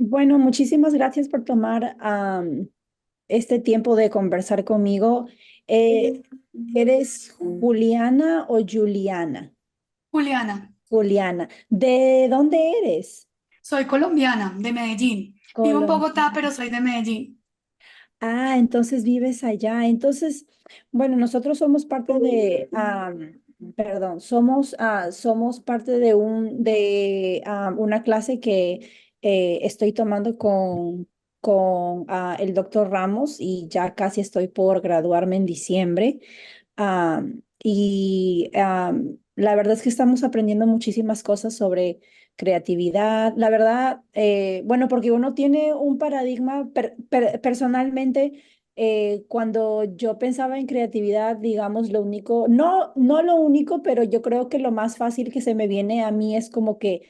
Bueno, muchísimas gracias por tomar este tiempo de conversar conmigo. Eh, ¿Eres Juliana o Juliana? Juliana, Juliana. ¿De dónde eres? soy colombiana, de Medellín. Vivo en Colombia. Bogotá, pero soy de Medellín. Ah, entonces vives allá. Entonces, bueno, nosotros somos parte de, perdón, somos parte de una clase que estoy tomando con el doctor Ramos y ya casi estoy por graduarme en diciembre. La verdad es que estamos aprendiendo muchísimas cosas sobre creatividad. La verdad, bueno, porque uno tiene un paradigma personalmente. Cuando yo pensaba en creatividad, digamos, lo único, no lo único, pero yo creo que lo más fácil que se me viene a mí es como que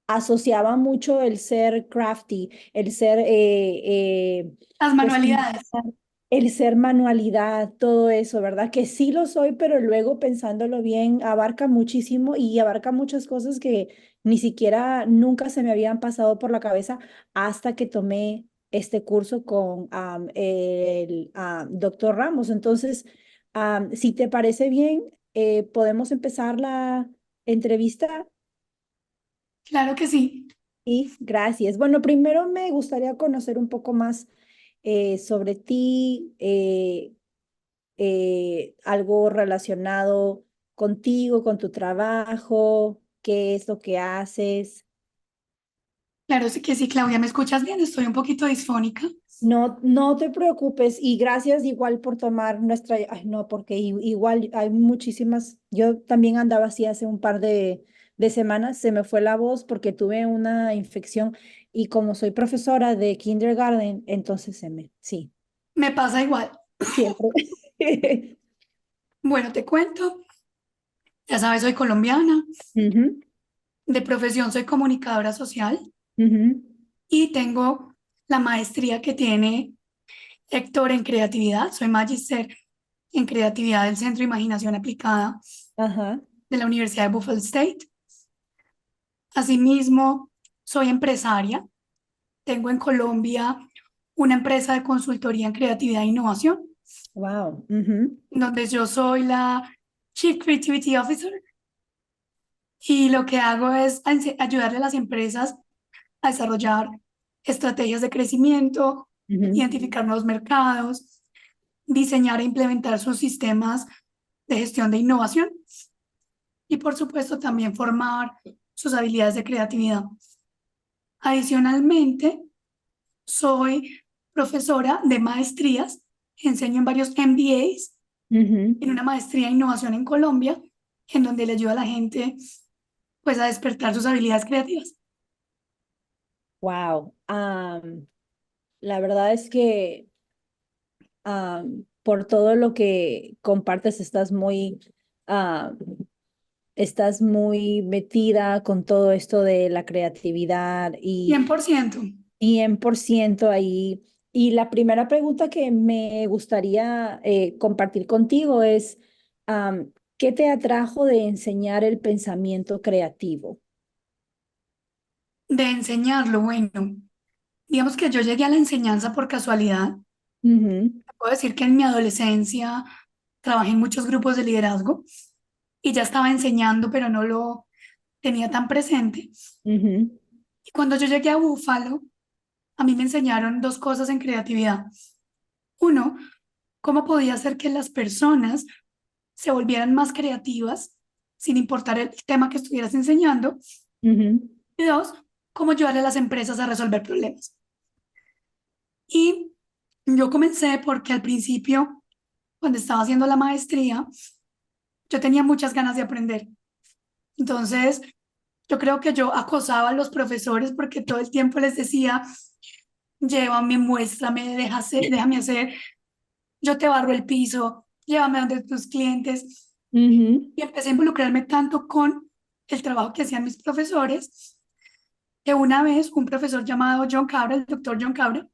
asociaba mucho el ser crafty, el ser Las cocinar, manualidades. el ser manualidad, todo eso, ¿verdad? Que sí lo soy, pero luego pensándolo bien, abarca muchísimo y abarca muchas cosas que ni siquiera nunca se me habían pasado por la cabeza hasta que tomé este curso con el doctor Ramos. Entonces, si te parece bien, podemos empezar la entrevista. Claro que sí. Sí, gracias. Bueno, primero me gustaría conocer un poco más sobre ti, algo relacionado contigo, con tu trabajo, qué es lo que haces. Claro sí que sí, Claudia, ¿me escuchas bien? Estoy un poquito disfónica. No, no te preocupes y gracias igual por tomar nuestra, ay, no, porque igual hay muchísimas, yo también andaba así hace un par de semanas, se me fue la voz porque tuve una infección y como soy profesora de kindergarten, entonces sí, Me pasa igual. siempre. Bueno, te cuento. Ya sabes, soy colombiana. Ujú, De profesión soy comunicadora social ujú. y tengo la maestría que tiene Héctor en creatividad. Soy magíster en creatividad del Centro de Imaginación Aplicada Ajá, de la Universidad de Buffalo State. Asimismo, soy empresaria. Tengo en Colombia una empresa de consultoría en creatividad e innovación, wow. Ujú, donde yo soy la Chief Creativity Officer y lo que hago es ayudarle a las empresas a desarrollar estrategias de crecimiento, ujú. identificar nuevos mercados, diseñar e implementar sus sistemas de gestión de innovación y, por supuesto, también formar sus habilidades de creatividad. Adicionalmente, soy profesora de maestrías, enseño en varios MBAs, Ujú. en una maestría en innovación en Colombia, en donde le ayuda a la gente pues a despertar sus habilidades creativas. Wow. La verdad es que por todo lo que compartes, ah, estás muy metida con todo esto de la creatividad cien y por ciento 100% ahí. Y la primera pregunta que me gustaría compartir contigo es, ¿qué te atrajo de enseñar el pensamiento creativo? de enseñarlo. Bueno, digamos que yo llegué a la enseñanza por casualidad. Ujú, Puedo decir que en mi adolescencia trabajé en muchos grupos de liderazgo y ya estaba enseñando, pero no lo tenía tan presente. ujú, Y cuando yo llegué a Búfalo, a mí me enseñaron dos cosas en creatividad. Uno, cómo podía hacer que las personas se volvieran más creativas sin importar el tema que estuvieras enseñando. ujú. Y dos, cómo ayudar a las empresas a resolver problemas. Y yo comencé porque al principio, cuando estaba haciendo la maestría, yo tenía muchas ganas de aprender. Entonces, yo creo que yo acosaba a los profesores porque todo el tiempo les decía, llévame, muéstrame, déjame hacer, yo te barro el piso, llévame donde tus clientes. Ujú. Y empecé a involucrarme tanto con el trabajo que hacían mis profesores, que una vez un profesor llamado John Cabra, el doctor John Cabra,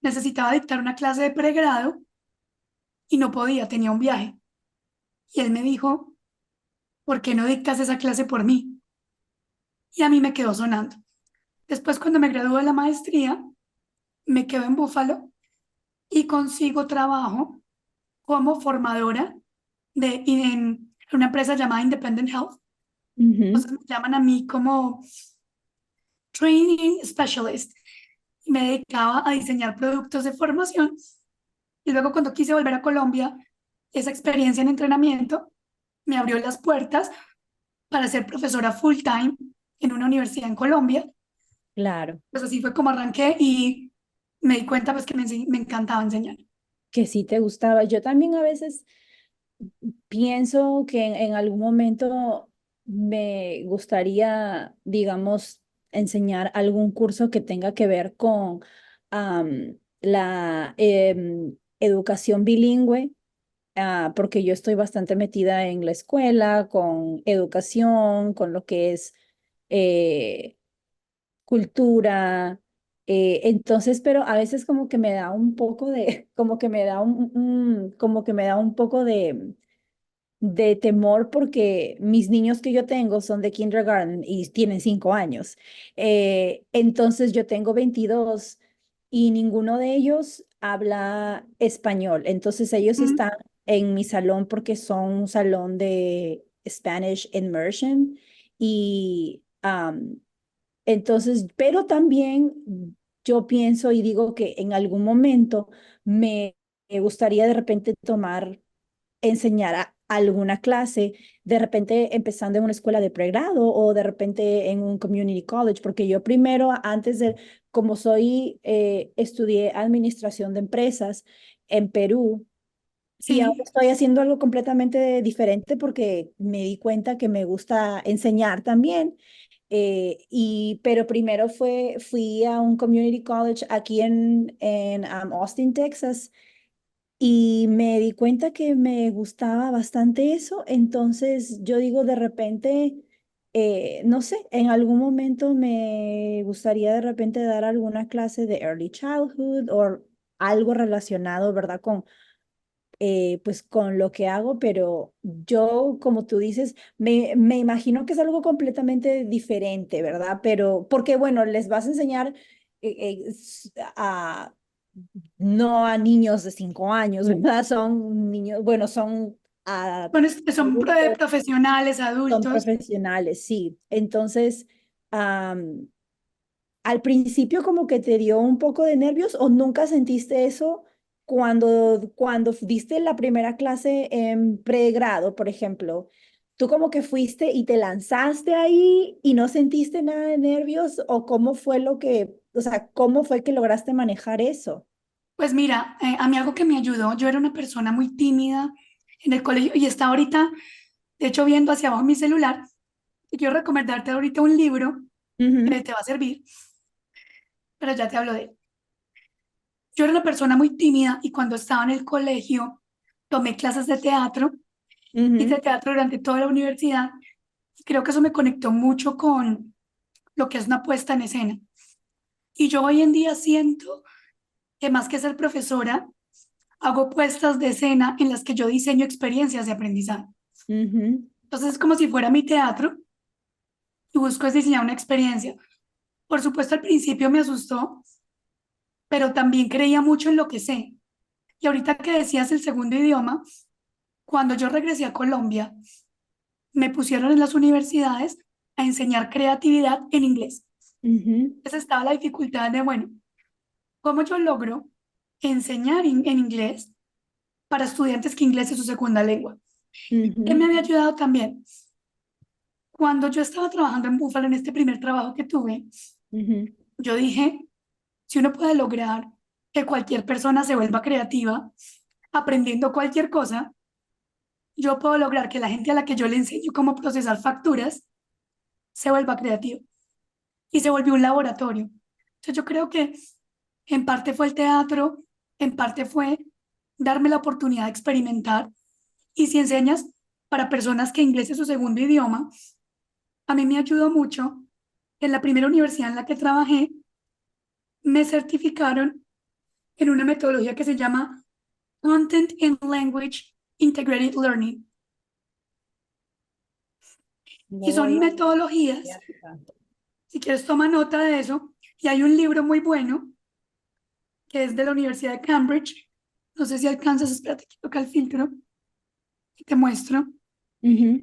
necesitaba dictar una clase de pregrado y no podía, tenía un viaje. Y él me dijo, ¿por qué no dictas esa clase por mí? Y a mí me quedó sonando. Después, cuando me gradué de la maestría, me quedo en Buffalo y consigo trabajo como formadora en una empresa llamada Independent Health. Ujú. Entonces me llaman a mí como Training Specialist y me dedicaba a diseñar productos de formación. Y luego cuando quise volver a Colombia, esa experiencia en entrenamiento me abrió las puertas para ser profesora full time en una universidad en Colombia. Claro, Pues así fue como arranqué y me di cuenta pues que me encantaba enseñar. que sí te gustaba. Yo también a veces pienso que en algún momento me gustaría, digamos, enseñar algún curso que tenga que ver con la educación bilingüe, porque yo estoy bastante metida en la escuela, con educación, con lo que es eh, cultura. Entonces, pero a veces como que me da un poco de, como que me da como que me da un poco de temor porque mis niños que yo tengo son de kindergarten y tienen 5 años. Entonces yo tengo 22 y ninguno de ellos habla español. Entonces ellos Mm, están en mi salón porque son un salón de Spanish Immersion y entonces, pero también yo pienso y digo que en algún momento me gustaría de repente enseñar alguna clase, de repente empezando en una escuela de pregrado o de repente en un community college, porque yo primero, antes de, como soy, estudié administración de empresas en Perú y ahora sí, estoy haciendo algo completamente diferente porque me di cuenta que me gusta enseñar también. Pero primero fui a un community college aquí en Austin, Texas, y me di cuenta que me gustaba bastante eso. Entonces yo digo, de repente, no sé, en algún momento me gustaría de repente dar alguna clase de early childhood o algo relacionado, ¿verdad? Pues con lo que hago, pero yo, como tú dices, me imagino que es algo completamente diferente, ¿verdad? Pero, porque bueno, les vas a enseñar a, no a niños de 5 años, ¿verdad? Son niños, bueno, son bueno, son adultos, profesionales, son adultos. profesionales, sí. Entonces, al principio como que te dio un poco de nervios o nunca sentiste eso cuando diste la primera clase en pregrado, por ejemplo. ¿Tú como que fuiste y te lanzaste ahí y no sentiste nada de nervios o cómo fue o sea, cómo fue que lograste manejar eso? Pues mira, a mí algo que me ayudó, yo era una persona muy tímida en el colegio y estaba ahorita, de hecho, viendo hacia abajo mi celular y quiero recomendarte ahorita un libro que Ujú, te va a servir, pero ya te hablo de él. Yo era una persona muy tímida y cuando estaba en el colegio tomé clases de teatro, hice ujú, teatro durante toda la universidad y creo que eso me conectó mucho con lo que es una puesta en escena. Y yo hoy en día siento que más que ser profesora, hago puestas de escena en las que yo diseño experiencias de aprendizaje. ujú, Entonces es como si fuera mi teatro y busco es diseñar una experiencia. Por supuesto, al principio me asustó, pero también creía mucho en lo que sé. Y ahorita que decías el segundo idioma, cuando yo regresé a Colombia, me pusieron en las universidades a enseñar creatividad en inglés. ujú, Entonces estaba la dificultad de, bueno, ¿cómo yo logro enseñar en inglés para estudiantes que inglés es su segunda lengua? ¿Qué me ujú, había ayudado también? Cuando yo estaba trabajando en Buffalo, en este primer trabajo que tuve, ujú, yo dije, si uno puede lograr que cualquier persona se vuelva creativa aprendiendo cualquier cosa, yo puedo lograr que la gente a la que yo le enseño cómo procesar facturas se vuelva creativa. Y se volvió un laboratorio. Entonces yo creo que en parte fue el teatro, en parte fue darme la oportunidad de experimentar. Y si enseñas para personas que inglés es su segundo idioma, a mí me ayudó mucho. En la primera universidad en la que trabajé, me certificaron en una metodología que se llama Content and Language Integrated Learning. Y Voy son a metodologías estudiar. Si quieres, toma nota de eso. Y hay un libro muy bueno que es de la Universidad de Cambridge. No sé si alcanzas, espérate, que toca el filtro y te muestro. Ujú.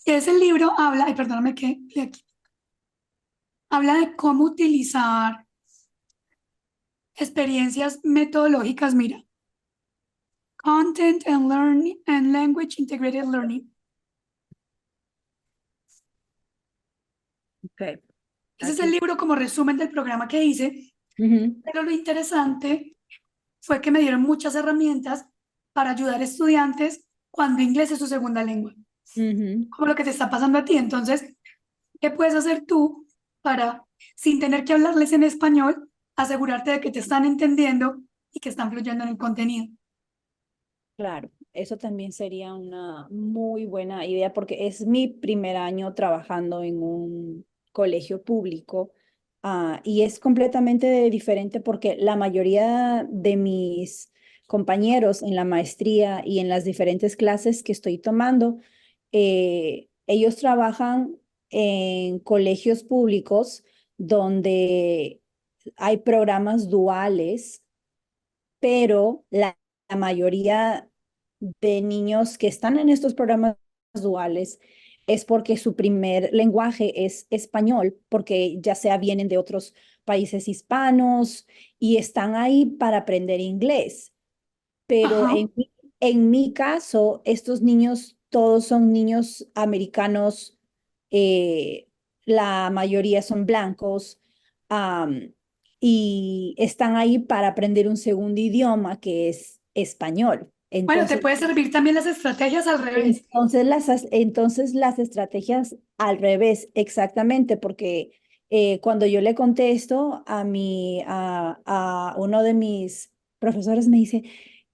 Y ese libro habla, ay, perdóname que de aquí, habla de cómo utilizar experiencias metodológicas, mira, Content and Learning and Language Integrated Learning. Ok, Ese es el aquí. libro como resumen del programa que hice, Ujú, pero lo interesante fue que me dieron muchas herramientas para ayudar a estudiantes cuando inglés es su segunda lengua, ujú. como lo que te está pasando a ti. Entonces, ¿qué puedes hacer tú para, sin tener que hablarles en español, asegurarte de que te están entendiendo y que están fluyendo en el contenido? Claro, eso también sería una muy buena idea porque es mi primer año trabajando en un colegio público, y es completamente diferente porque la mayoría de mis compañeros en la maestría y en las diferentes clases que estoy tomando, ellos trabajan en colegios públicos donde hay programas duales, pero la mayoría de niños que están en estos programas duales es porque su primer lenguaje es español, porque ya sea vienen de otros países hispanos y están ahí para aprender inglés. Pero Ajá. en mi caso, estos niños, todos son niños americanos, eh, la mayoría son blancos, am, y están ahí para aprender un segundo idioma que es español. Bueno, te puede servir también las estrategias al revés. Entonces las estrategias al revés, exactamente, porque cuando yo le contesto a uno de mis profesores me dice,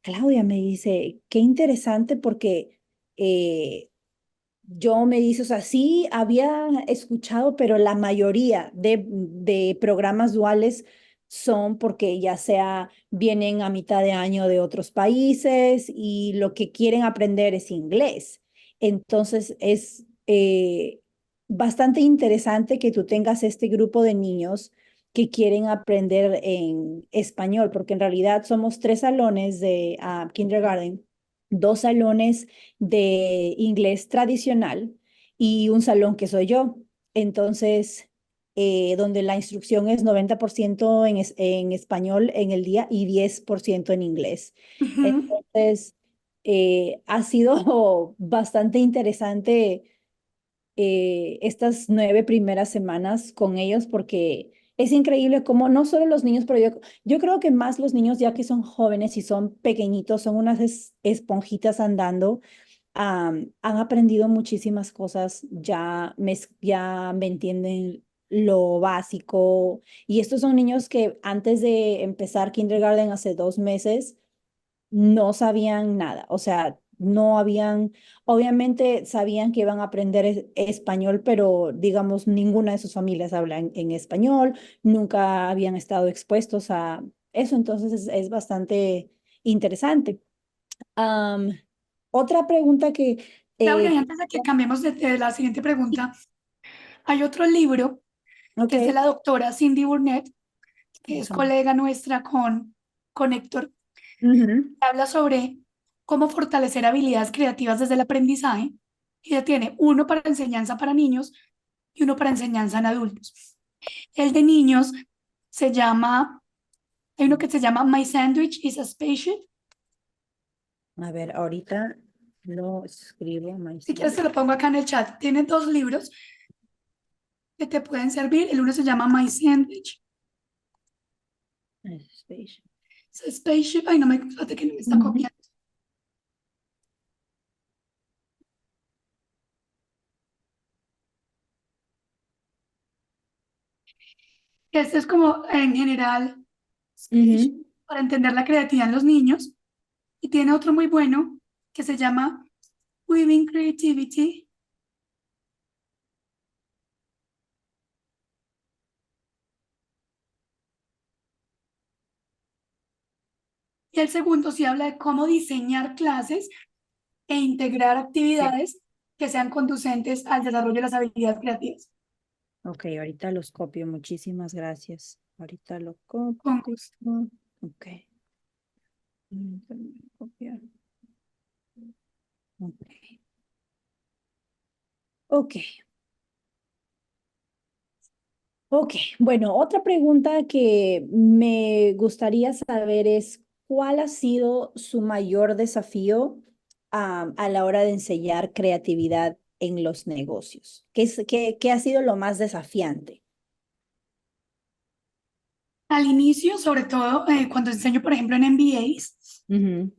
Claudia, me dice, qué interesante porque yo me dice, o sea, sí había escuchado, pero la mayoría de programas duales son porque ya sea vienen a mitad de año de otros países y lo que quieren aprender es inglés. Entonces es bastante interesante que tú tengas este grupo de niños que quieren aprender en español, porque en realidad somos tres salones de kindergarten, dos salones de inglés tradicional y un salón que soy yo. Entonces, donde la instrucción es 90% en español en el día y 10% en inglés. Ujú. Entonces, ha sido bastante interesante estas 9 primeras semanas con ellos porque es increíble cómo no solo los niños, pero yo creo que más los niños ya que son jóvenes y son pequeñitos, son unas esponjitas andando, han aprendido muchísimas cosas, ya me entienden lo básico. Y estos son niños que antes de empezar kindergarten hace 2 meses, no sabían nada, o sea, no habían, obviamente sabían que iban a aprender español, pero digamos, ninguna de sus familias habla en español, nunca habían estado expuestos a eso, entonces es bastante interesante. Am, Otra pregunta que, Claudia, y eh, antes de que cambiemos de la siguiente pregunta, hay otro libro ok, que es de la doctora Cindy Burnett, que es déjame. colega nuestra con Héctor. Ujú. Habla sobre cómo fortalecer habilidades creativas desde el aprendizaje. Y ella tiene uno para enseñanza para niños y uno para enseñanza en adultos. El de niños se llama, hay uno que se llama My Sandwich is a Spaceship. A ver, ahorita lo escribo, Si quieres Maisel. te lo pongo acá en el chat. Tiene dos libros que te pueden servir. El uno se llama My Sandwich is a Spaceship. Ay, no me, fíjate que no me está Ujú, copiando. Este es como en general Spaceship ujú. para entender la creatividad en los niños. Y tiene otro muy bueno que se llama Weaving Creativity. Y el segundo sí habla de cómo diseñar clases e integrar Sí. actividades que sean conducentes al desarrollo de las habilidades creativas. Ok, ahorita los copio. Muchísimas gracias. Ahorita lo copio. Con gusto. Ok. Copiar. Ok. Ok. Ok, bueno, otra pregunta que me gustaría saber es, ¿cuál ha sido su mayor desafío a la hora de enseñar creatividad en los negocios? ¿Qué ha sido lo más desafiante? Al inicio, sobre todo cuando enseño, por ejemplo, en MBAs, Ujú,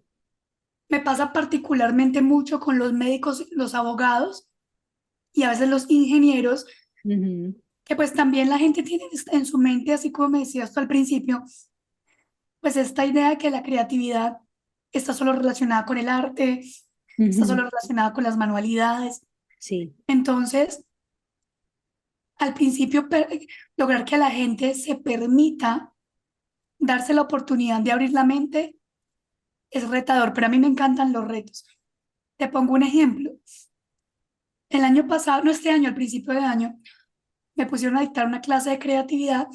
me pasa particularmente mucho con los médicos, los abogados y a veces los ingenieros, ujú, que pues también la gente tiene en su mente, así como me decías tú al principio, pues esta idea de que la creatividad está solo relacionada con el arte, está ujú. solo relacionada con las manualidades. Sí. Entonces, al principio, lograr que la gente se permita darse la oportunidad de abrir la mente es retador, pero a mí me encantan los retos. Te pongo un ejemplo. El año pasado, no este año, al principio de año, me pusieron a dictar una clase de creatividad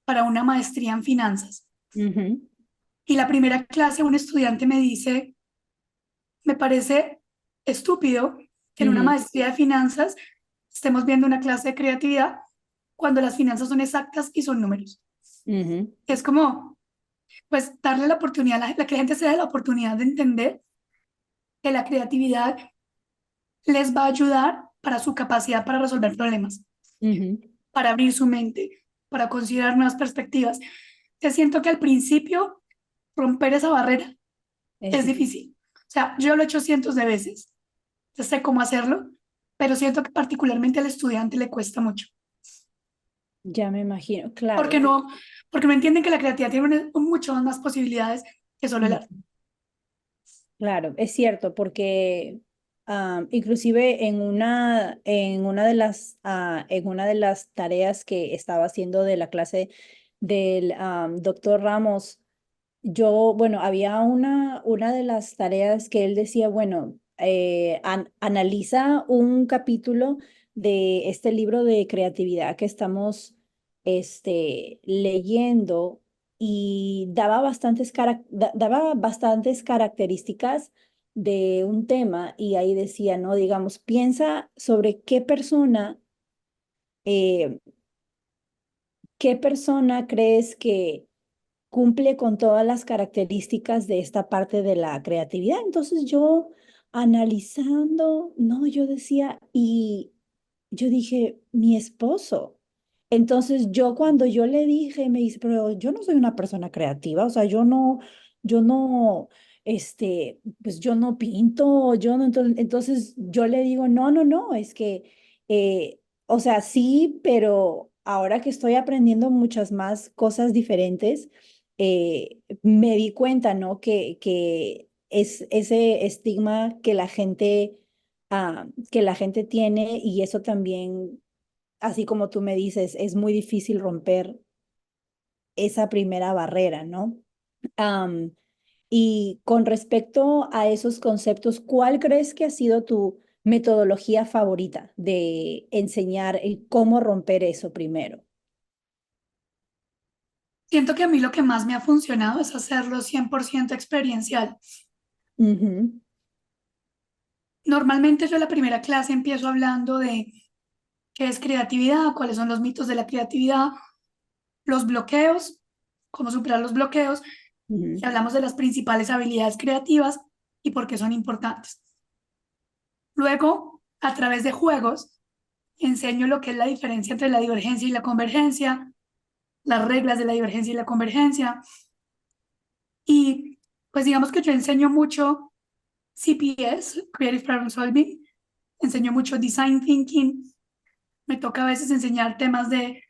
para una maestría en finanzas. Ujú, Y la primera clase, un estudiante me dice, me parece estúpido que en una ujú, maestría de finanzas estemos viendo una clase de creatividad cuando las finanzas son exactas y son números. ujú, Es como, pues, darle la oportunidad, que la gente se dé la oportunidad de entender que la creatividad les va a ayudar para su capacidad para resolver problemas, ujú. para abrir su mente, para considerar nuevas perspectivas. Te siento que al principio romper esa barrera Es es difícil. difícil. O sea, yo lo he hecho cientos de veces, ya sé cómo hacerlo, pero siento que particularmente al estudiante le cuesta mucho, Ya me imagino, claro. porque no, porque no entienden que la creatividad tiene mucho más posibilidades que solo el arte. Claro, es cierto, porque inclusive en una de las tareas que estaba haciendo de la clase del doctor Ramos, bueno, había una de las tareas que él decía, bueno, analiza un capítulo de este libro de creatividad que estamos leyendo y daba bastantes características de un tema y ahí decía, ¿no? Digamos, piensa sobre eh, qué persona crees que cumple con todas las características de esta parte de la creatividad. Entonces yo analizando, no, yo decía, y yo dije, mi esposo. Entonces yo cuando yo le dije, me dice, pero yo no soy una persona creativa, o sea, yo no, pues yo no pinto, yo no, entonces yo le digo, no, no, no, es que, o sea, sí, pero ahora que estoy aprendiendo muchas más cosas diferentes, me di cuenta, ¿no? Que es ese estigma que la gente tiene y eso también, así como tú me dices, es muy difícil romper esa primera barrera, ¿no? Am, y con respecto a esos conceptos, ¿cuál crees que ha sido tu metodología favorita de enseñar el cómo romper eso primero? Siento que a mí lo que más me ha funcionado es hacerlo 100% experiencial. Ujú, Normalmente yo en la primera clase empiezo hablando de qué es creatividad, cuáles son los mitos de la creatividad, los bloqueos, cómo superar los bloqueos, ujú, y hablamos de las principales habilidades creativas y por qué son importantes. Luego, a través de juegos, enseño lo que es la diferencia entre la divergencia y la convergencia, las reglas de la divergencia y la convergencia, y pues digamos que yo enseño mucho CPS, Creative Problem Solving, enseño mucho Design Thinking, me toca a veces enseñar temas de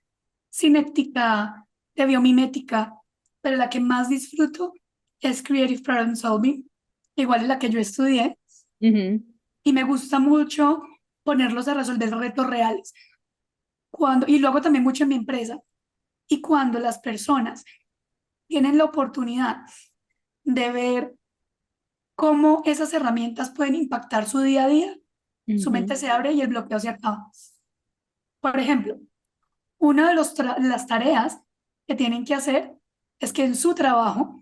cinética, de biomimética, pero la que más disfruto es Creative Problem Solving, igual es la que yo estudié, ujú, y me gusta mucho ponerlos a resolver retos reales. Y lo hago también mucho en mi empresa. Y cuando las personas tienen la oportunidad de ver cómo esas herramientas pueden impactar su día a día, su ujú, mente se abre y el bloqueo se acaba. Por ejemplo, Una de las tareas que tienen que hacer es que en su trabajo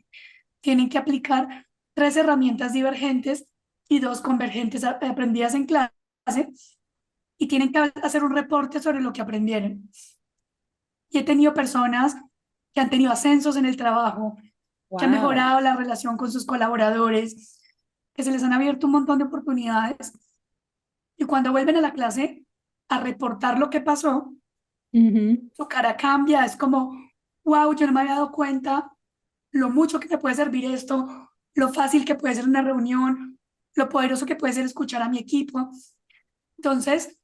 tienen que aplicar 3 herramientas divergentes y 2 convergentes aprendidas en clase y tienen que hacer un reporte sobre lo que aprendieron. Y he tenido personas que han tenido ascensos en el trabajo, que han Wow. mejorado la relación con sus colaboradores, que se les han abierto un montón de oportunidades y cuando vuelven a la clase a reportar lo que pasó, su cara cambia, es como, wow, yo no me había dado cuenta lo mucho que me puede servir esto, lo fácil que puede ser una reunión, lo poderoso que puede ser escuchar a mi equipo. Entonces,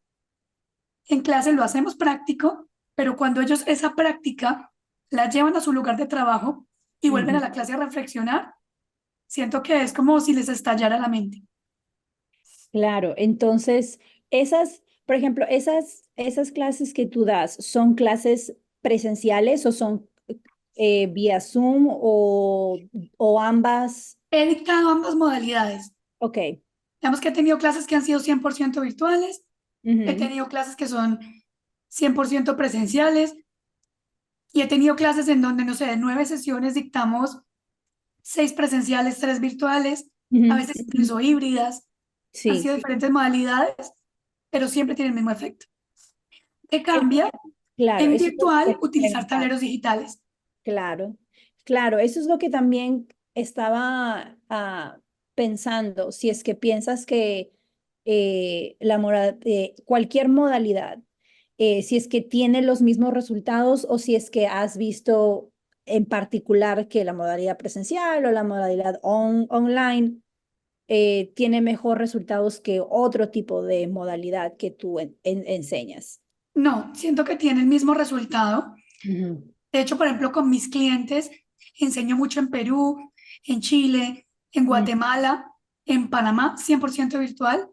en clase lo hacemos práctico, pero cuando ellos esa práctica la llevan a su lugar de trabajo y vuelven a la clase a reflexionar, siento que es como si les estallara la mente. Claro, entonces por ejemplo, esas clases que tú das, ¿son clases presenciales o son vía Zoom o ambas? He dictado ambas modalidades. Ok. Digamos que he tenido clases que han sido 100% virtuales, he Ujú, tenido clases que son 100% presenciales y he tenido clases en donde, no sé, de 9 sesiones dictamos 6 presenciales, 3 virtuales, a ujú, veces ujú. incluso híbridas. Han Sí, sido diferentes modalidades, pero siempre tienen el mismo efecto. ¿Qué eso- cambia? claro, En eso es lo que virtual, quería utilizar preguntar. tableros digitales. Claro, claro, eso es lo que también estaba pensando, si es que piensas que cualquier modalidad, si es que tiene los mismos resultados o si es que has visto en particular que la modalidad presencial o la modalidad online tiene mejor resultados que otro tipo de modalidad que tú enseñas. No, siento que tiene el mismo resultado. Ujú, De hecho, por ejemplo, con mis clientes enseño mucho en Perú, en Chile, en ujú, Guatemala, en Panamá, 100% virtual.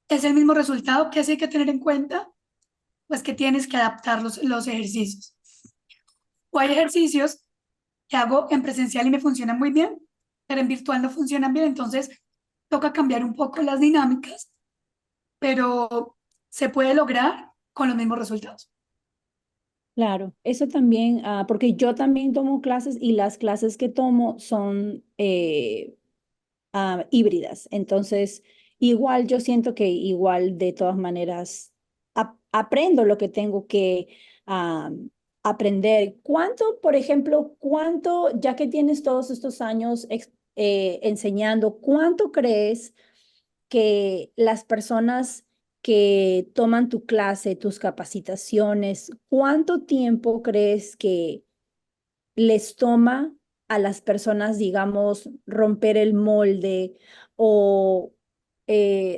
Es el mismo resultado. ¿Qué sí hay que tener en cuenta? Pues que tienes que adaptar los ejercicios. O hay ejercicios que hago en presencial y me funcionan muy bien, pero en virtual no funcionan bien. Entonces, toca cambiar un poco las dinámicas, pero se puede lograr con los mismos resultados. claro, eso también, porque yo también tomo clases y las clases que tomo son híbridas. Entonces, igual yo siento que igual de todas maneras aprendo lo que tengo que ah, aprender. ¿Cuánto, por ejemplo, ya que tienes todos estos años enseñando, cuánto crees que las personas que toman tu clase, tus capacitaciones, cuánto tiempo crees que les toma a las personas, digamos, romper el molde o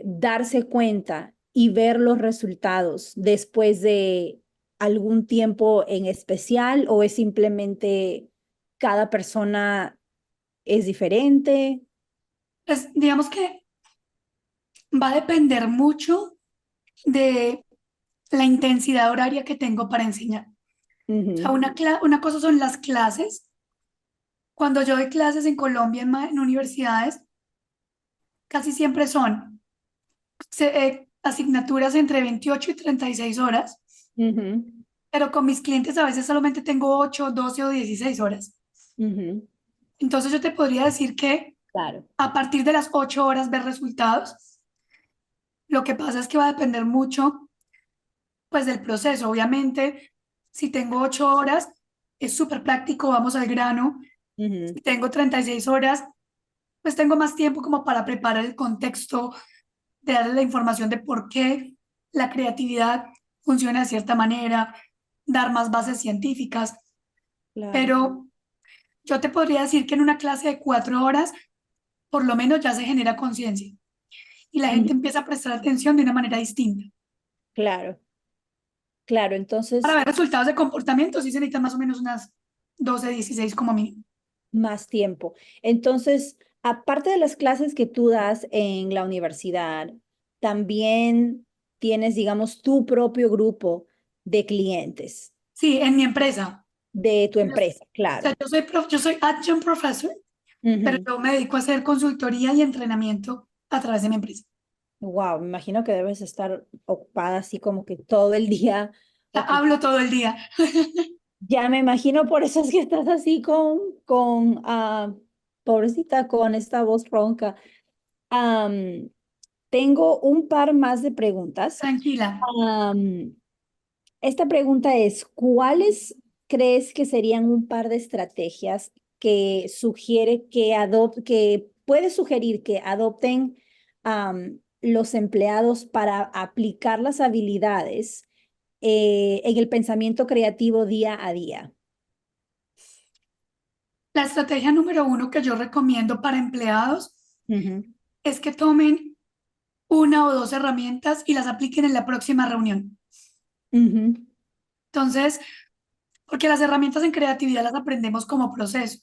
darse cuenta y ver los resultados después de algún tiempo en especial o es simplemente cada persona es diferente? Pues digamos que va a depender mucho de la intensidad horaria que tengo para enseñar. O sea, Ujú, una cosa son las clases. Cuando yo doy clases en Colombia, en universidades, casi siempre son asignaturas entre 28 y 36 horas, ujú, pero con mis clientes a veces solamente tengo 8, 12 o 16 horas. ujú. Entonces yo te podría decir que Claro, a partir de las 8 horas ver resultados. Lo que pasa es que va a depender mucho pues del proceso. Obviamente, si tengo 8 horas, es súper práctico, vamos al grano. ujú, Si tengo 36 horas, pues tengo más tiempo como para preparar el contexto, de darle la información de por qué la creatividad funciona de cierta manera, dar más bases científicas. claro. Pero yo te podría decir que en una clase de 4 horas, por lo menos ya se genera conciencia y la Ujú, gente empieza a prestar atención de una manera distinta. claro, claro. Para Entonces, ver resultados de comportamiento, sí se necesitan más o menos unas 12, 16 como mínimo. más tiempo. Entonces, aparte de las clases que tú das en la universidad, también tienes, digamos, tu propio grupo de clientes Sí, en mi empresa. de tu O empresa, sea, claro. yo soy adjunct professor, pero yo me dedico a hacer consultoría y entrenamiento a través de mi empresa. Wow, me imagino que debes estar ocupada así como que todo el día Hablo todo el día. Ya me imagino, por eso es que estás así pobrecita, con esta voz ronca. Am, Tengo un par más de preguntas. Tranquila. Am, Esta pregunta es, ¿cuáles crees que serían un par de estrategias que sugiere que puede sugerir que adopten los empleados para aplicar las habilidades en el pensamiento creativo día a día? La estrategia número uno que yo recomiendo para empleados Ujú, es que tomen una o dos herramientas y las apliquen en la próxima reunión. ujú, Entonces, porque las herramientas en creatividad las aprendemos como proceso,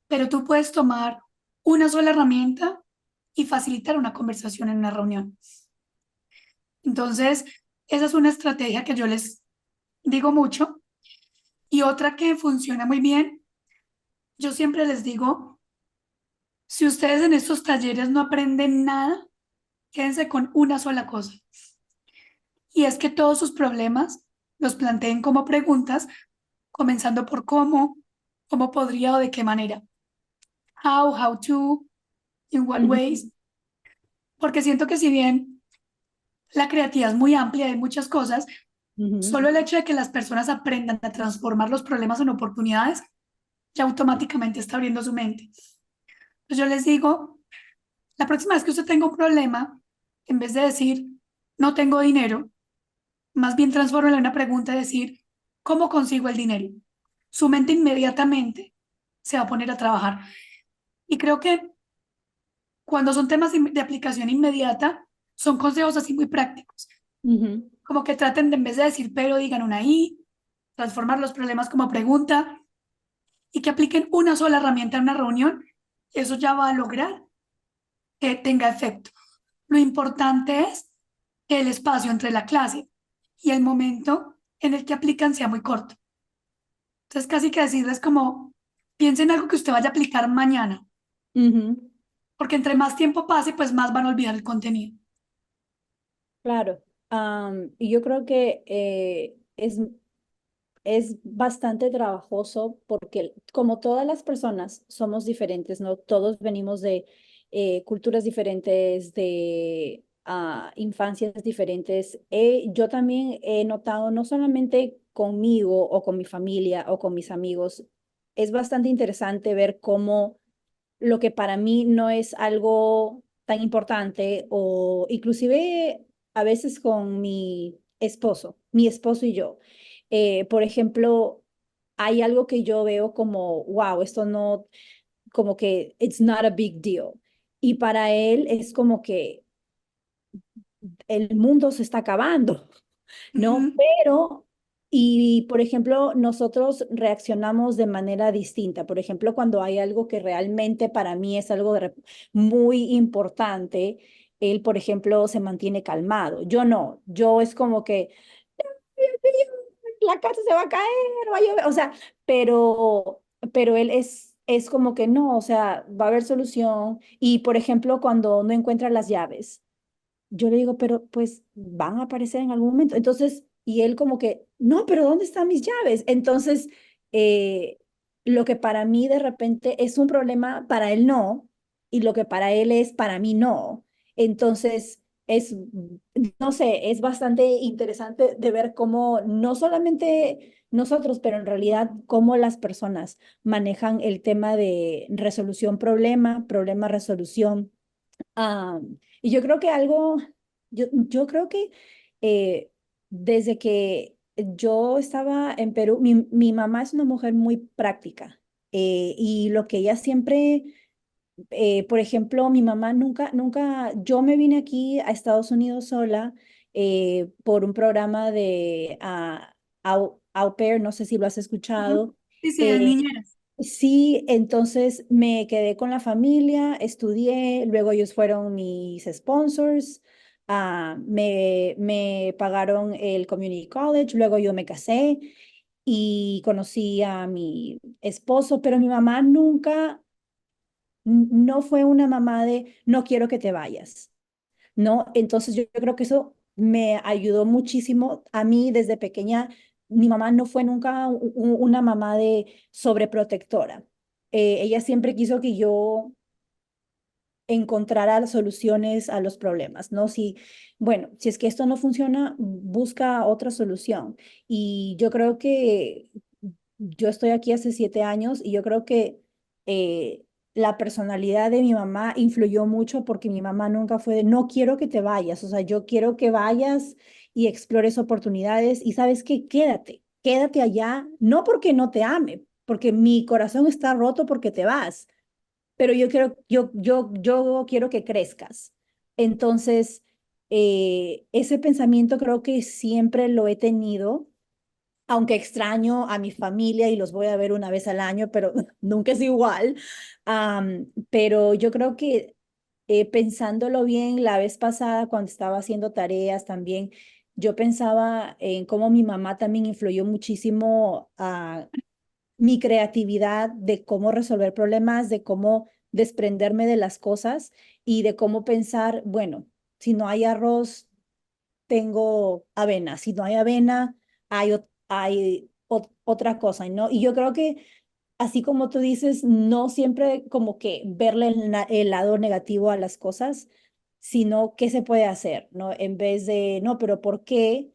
pero tú puedes tomar una sola herramienta y facilitar una conversación en una reunión. Entonces, esa es una estrategia que yo les digo mucho. Y otra que funciona muy bien, yo siempre les digo, si ustedes en estos talleres no aprenden nada, quédense con una sola cosa. Y es que todos sus problemas los planteen como preguntas, comenzando por cómo podría o de qué manera. How to, in what ujú, ways. Porque siento que si bien la creatividad es muy amplia, hay muchas cosas, ujú, solo el hecho de que las personas aprendan a transformar los problemas en oportunidades, ya automáticamente está abriendo su mente. Entonces yo les digo, la próxima vez que usted tenga un problema, en vez de decir, no tengo dinero, más bien transfórmela en una pregunta y decir, ¿cómo consigo el dinero? Su mente inmediatamente se va a poner a trabajar. Y creo que cuando son temas de aplicación inmediata, son consejos así muy prácticos. ujú, Como que traten de, en vez de decir pero, digan una I, transformar los problemas como pregunta y que apliquen una sola herramienta en una reunión. Eso ya va a lograr que tenga efecto. Lo importante es que el espacio entre la clase y el momento en el que aplican sea muy corto. Entonces, casi que decirles como, piensen en algo que usted vaya a aplicar mañana, ujú. porque entre más tiempo pase, pues más van a olvidar el contenido. Claro. Y yo creo que es bastante trabajoso porque como todas las personas somos diferentes, ¿no? Todos venimos de culturas diferentes, de infancias diferentes. Yo también he notado, no solamente conmigo o con mi familia o con mis amigos, es bastante interesante ver cómo lo que para mí no es algo tan importante o inclusive a veces con mi esposo y yo. Por ejemplo, hay algo que yo veo como, wow, esto no, como que it's not a big deal. Y para él es como que el mundo se está acabando. ¿No? Ujú, Pero, y por ejemplo, nosotros reaccionamos de manera distinta. Por ejemplo, cuando hay algo que realmente para mí es algo muy importante, él, por ejemplo, se mantiene calmado. Yo no, yo es como que la casa se va a caer, va a llover, o sea, pero él es como que no, o sea, va a haber solución. Y por ejemplo, cuando no encuentra las llaves. Yo le digo, pero pues van a aparecer en algún momento. Entonces, y él como que, no, pero ¿dónde están mis llaves? Entonces, eh, lo que para mí de repente es un problema, para él no, y lo que para él es, para mí no. Entonces, no sé, es bastante interesante de ver cómo no solamente nosotros, pero en realidad cómo las personas manejan el tema de resolución problema, problema, resolución. Y yo creo que yo creo que eh, desde que yo estaba en Perú, mi mamá es una mujer muy práctica y lo que ella siempre, por ejemplo, mi mamá nunca, yo me vine aquí a Estados Unidos sola por un programa de au pair, no sé si lo has ujú. escuchado. Sí, sí, de eh, niñeras. Sí, entonces me quedé con la familia, estudié, luego ellos fueron mis sponsors, me pagaron el community college, luego yo me casé y conocí a mi esposo, pero mi mamá nunca, no fue una mamá de no quiero que te vayas, ¿no? Entonces yo creo que eso me ayudó muchísimo. A mí desde pequeña, mi mamá no fue nunca una mamá de sobreprotectora. Ella siempre quiso que yo encontrara las soluciones a los problemas, ¿no? Si, bueno, si es que esto no funciona, busca otra solución. Y yo creo que yo estoy aquí hace 7 años y yo creo que la personalidad de mi mamá influyó mucho porque mi mamá nunca fue de, no quiero que te vayas, o sea, yo quiero que vayas y explores oportunidades y sabes qué, quédate allá, no porque no te ame, porque mi corazón está roto porque te vas, pero yo quiero que crezcas. Entonces, ese pensamiento creo que siempre lo he tenido, aunque extraño a mi familia y los voy a ver una vez al año, pero nunca es igual. Pero yo creo que pensándolo bien, la vez pasada cuando estaba haciendo tareas también, yo pensaba en cómo mi mamá también influyó muchísimo a mi creatividad de cómo resolver problemas, de cómo desprenderme de las cosas y de cómo pensar, bueno, si no hay arroz, tengo avena, si no hay avena, hay otra cosa, ¿no? Y yo creo que así como tú dices, no siempre como que verle el lado negativo a las cosas, sino qué se puede hacer, ¿no? En vez de, no, pero ¿por qué?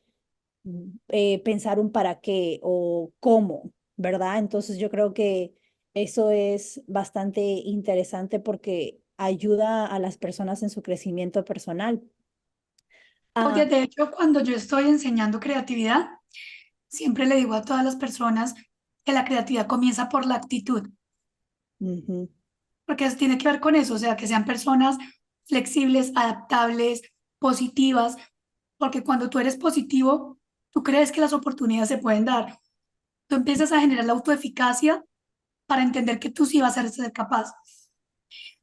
Pensar un para qué o cómo, ¿verdad? Entonces yo creo que eso es bastante interesante porque ayuda a las personas en su crecimiento personal. Oye, Ah, de hecho, cuando yo estoy enseñando creatividad, siempre le digo a todas las personas que la creatividad comienza por la actitud, ujú, porque eso tiene que ver con eso, o sea, que sean personas flexibles, adaptables, positivas, porque cuando tú eres positivo, tú crees que las oportunidades se pueden dar. Tú empiezas a generar la autoeficacia para entender que tú sí vas a ser capaz.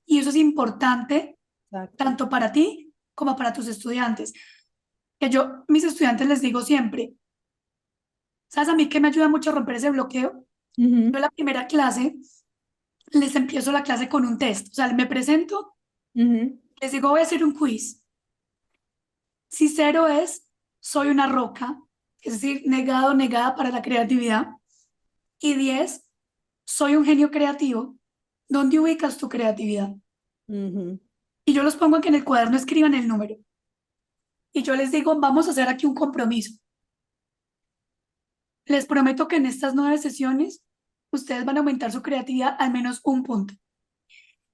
Y eso es importante exacto. tanto para ti como para tus estudiantes. Que yo, mis estudiantes les digo siempre, ¿sabes a mí que me ayuda mucho a romper ese bloqueo? Yo Ujú, en la primera clase les empiezo la clase con un test. O sea, me presento, ujú, les digo, voy a hacer un quiz. Si cero es, soy una roca, es decir, negado, negada para la creatividad. Y 10, soy un genio creativo. ¿Dónde ubicas tu creatividad? ujú, Y yo los pongo a que en el cuaderno escriban el número. Y yo les digo, vamos a hacer aquí un compromiso. Les prometo que en estas 9 sesiones ustedes van a aumentar su creatividad al menos un punto.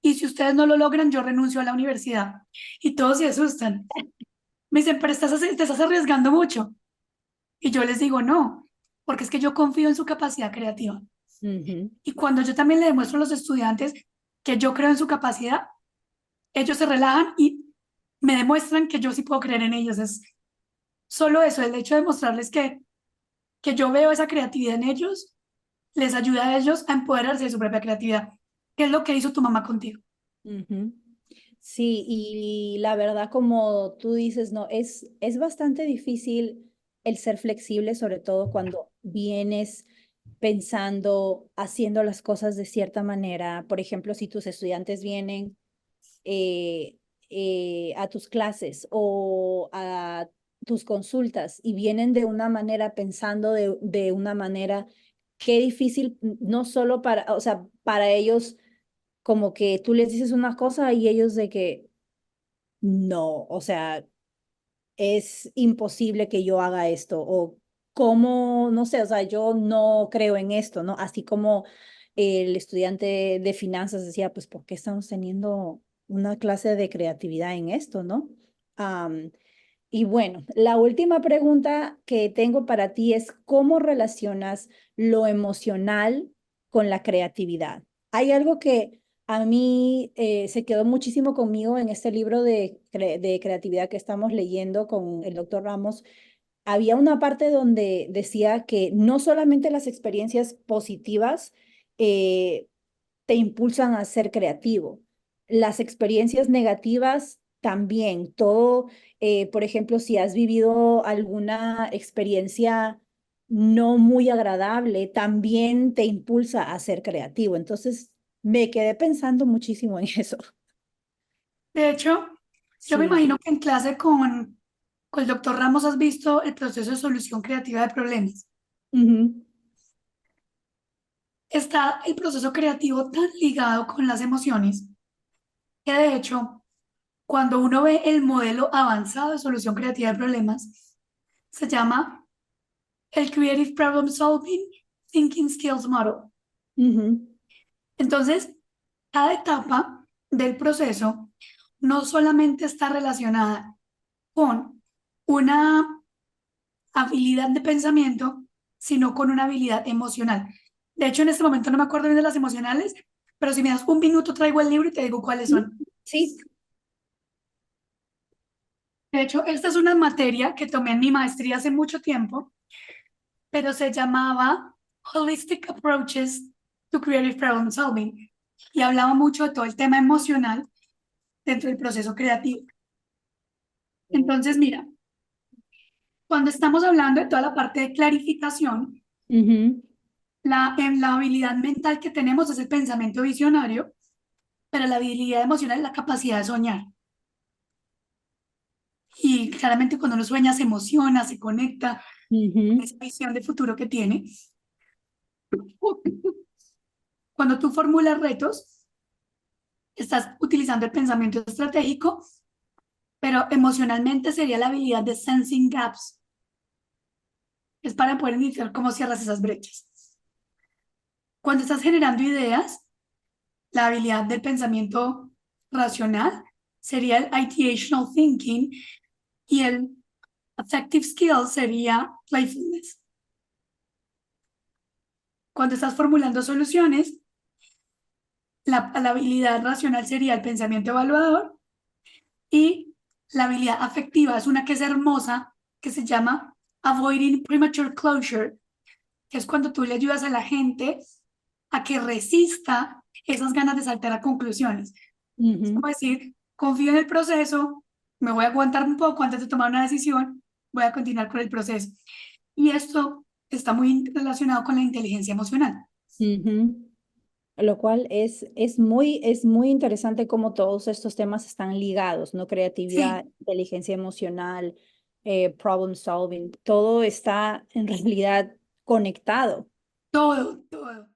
Y si ustedes no lo logran, yo renuncio a la universidad. Y todos se asustan. Me dicen, pero te estás arriesgando mucho. Y yo les digo, no, porque es que yo confío en su capacidad creativa. ujú. Y cuando yo también le demuestro a los estudiantes que yo creo en su capacidad, ellos se relajan y me demuestran que yo sí puedo creer en ellos. Es solo eso, el hecho de mostrarles que yo veo esa creatividad en ellos, les ayuda a ellos a empoderarse de su propia creatividad. ¿Qué es lo que hizo tu mamá contigo? Ujú. Sí, y la verdad, como tú dices, no, es bastante difícil el ser flexible, sobre todo cuando vienes pensando, haciendo las cosas de cierta manera. Por ejemplo, si tus estudiantes vienen eh, a tus clases o a tus consultas y vienen de una manera, pensando de una manera, qué difícil, no solo para, o sea, para ellos como que tú les dices una cosa y ellos de que no, o sea, es imposible que yo haga esto o cómo, no sé, o sea, yo no creo en esto, ¿no? Así como el estudiante de finanzas decía, pues, ¿por qué estamos teniendo una clase de creatividad en esto, ¿no? Am, y bueno, la última pregunta que tengo para ti es, ¿cómo relacionas lo emocional con la creatividad? Hay algo que a mí se quedó muchísimo conmigo en este libro de creatividad que estamos leyendo con el doctor Ramos. Había una parte donde decía que no solamente las experiencias positivas eh, te impulsan a ser creativo. Las experiencias negativas también. Todo, por ejemplo, si has vivido alguna experiencia no muy agradable, también te impulsa a ser creativo. Entonces, me quedé pensando muchísimo en eso. De hecho, yo me Sí. imagino que en clase con Con el doctor Ramos has visto el proceso de solución creativa de problemas. Ujú, Está el proceso creativo tan ligado con las emociones que de hecho, cuando uno ve el modelo avanzado de solución creativa de problemas, se llama el Creative Problem Solving Thinking Skills Model. ujú, Entonces, cada etapa del proceso no solamente está relacionada con una habilidad de pensamiento, sino con una habilidad emocional. De hecho, en este momento no me acuerdo bien de las emocionales, pero si me das un minuto traigo el libro y te digo cuáles ujú. son. Sí. De hecho, esta es una materia que tomé en mi maestría hace mucho tiempo, pero se llamaba Holistic Approaches to Creative Problem Solving y hablaba mucho de todo el tema emocional dentro del proceso creativo. Entonces, mira, cuando estamos hablando de toda la parte de clarificación, Ujú, en la habilidad mental que tenemos es el pensamiento visionario, pero la habilidad emocional es la capacidad de soñar. Y claramente cuando uno sueña se emociona, se conecta con ujú, esa visión de futuro que tiene. Cuando tú formulas retos, estás utilizando el pensamiento estratégico, pero emocionalmente sería la habilidad de sensing gaps. Es para poder iniciar cómo cierras esas brechas. Cuando estás generando ideas, la habilidad del pensamiento racional sería el ideational thinking y el affective skill sería playfulness. Cuando estás formulando soluciones, la habilidad racional sería el pensamiento evaluador y la habilidad afectiva es una que es hermosa, que se llama avoiding premature closure, que es cuando tú le ayudas a la gente a que resista esas ganas de saltar a conclusiones. Es ujú. como decir, confío en el proceso, me voy a aguantar un poco antes de tomar una decisión, voy a continuar con el proceso. Y esto está muy relacionado con la inteligencia emocional. Ujú. Lo cual es muy interesante cómo todos estos temas están ligados, ¿no? Creatividad, Sí, inteligencia emocional, problem solving, todo está en realidad conectado. todo, todo.